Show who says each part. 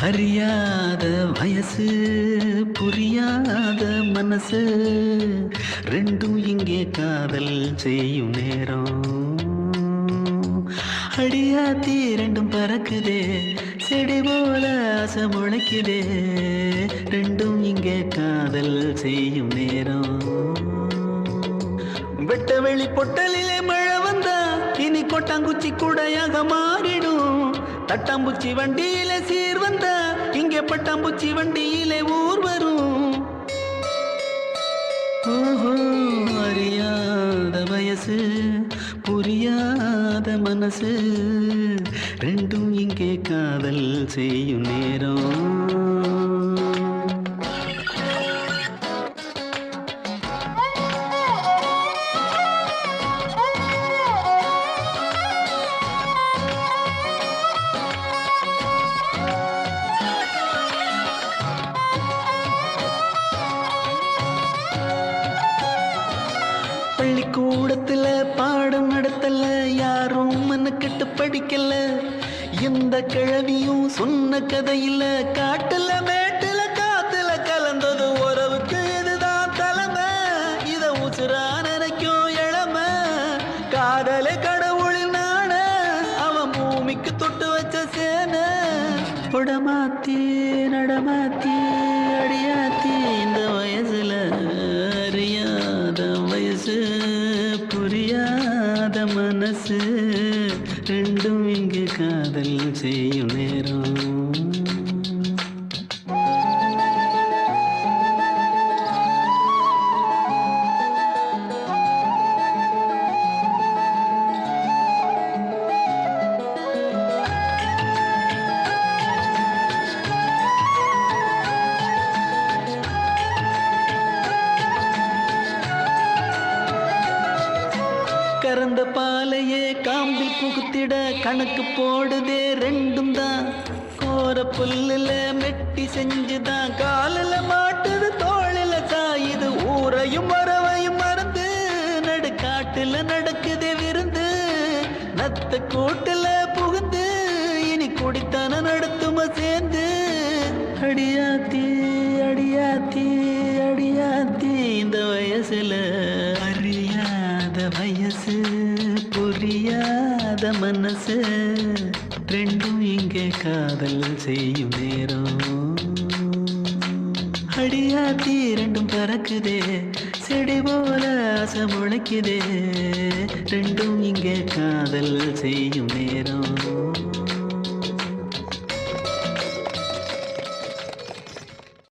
Speaker 1: அறியாத வயசு புரியாத மனசு ரெண்டும் இங்கே காதல் செய்யும் நேரம். அடியாத்தி ரெண்டும் பறக்குதே செடி போல ஆசை முளைக்குதே ரெண்டும் இங்கே காதல் செய்யும் நேரம். வெட்ட வெளி பொட்டலிலே மழை வந்தா இனி கொட்டாங்குச்சி கூடையாக மாறிடும். தட்டாம்பூச்சி வண்டியிலே சீர் வந்தா இங்கே பட்டாம்பூச்சி வண்டியிலே ஊர் வரும். ஓஹோ அறியாத வயசு புரியாத மனசு ரெண்டும் இங்கே காதல் செய்யும் நேரம். பள்ளிக்கூடத்துல பாடம் நடத்தல யாரும் மனக்கெட்டு படிக்கல. எந்த கிழவியும் சொன்ன கதையில காட்டுல மேட்டுல காத்துல கலந்தது உறவுக்கு இதுதான் தலைமை. இத உசுரா நினைக்கும் இளமை காதலே கடவுளின் நாண அவன் பூமிக்கு தொட்டு வச்ச சேன. உடமாத்தி நடமாத்தி அடியாத்தி இந்த வயசுல அறியாத வயசு புரியாத மனசு ரெண்டும் இங்கு காதல் செய்யும் நேரம். கறந்த பாலையே காம்பில் புகுத்திட கணக்கு போடுதே ரெண்டும் தான். கோர புல்லுல மெட்டி செஞ்சுதான் காலில் மாட்டுது தோளில சாயுது. ஊரையும் வரவையும் மறந்து நடுக்காட்டுல நடக்குதே விருந்து. நத்த கூட்டுல புகுந்து இனி குடித்தான நடத்தும சேர்ந்து. அடியாத்தி அடியாத்தி அடியாத்தி இந்த வயசுல அறியாத வயசு புரியாத மனசு ரெண்டும் இங்கே காதல் செய்யும் நேரம். அடியாத்தி ரெண்டும் பறக்குதே செடி போல ஆசை முளைக்குதே ரெண்டும் இங்கே காதல் செய்யும் நேரம்.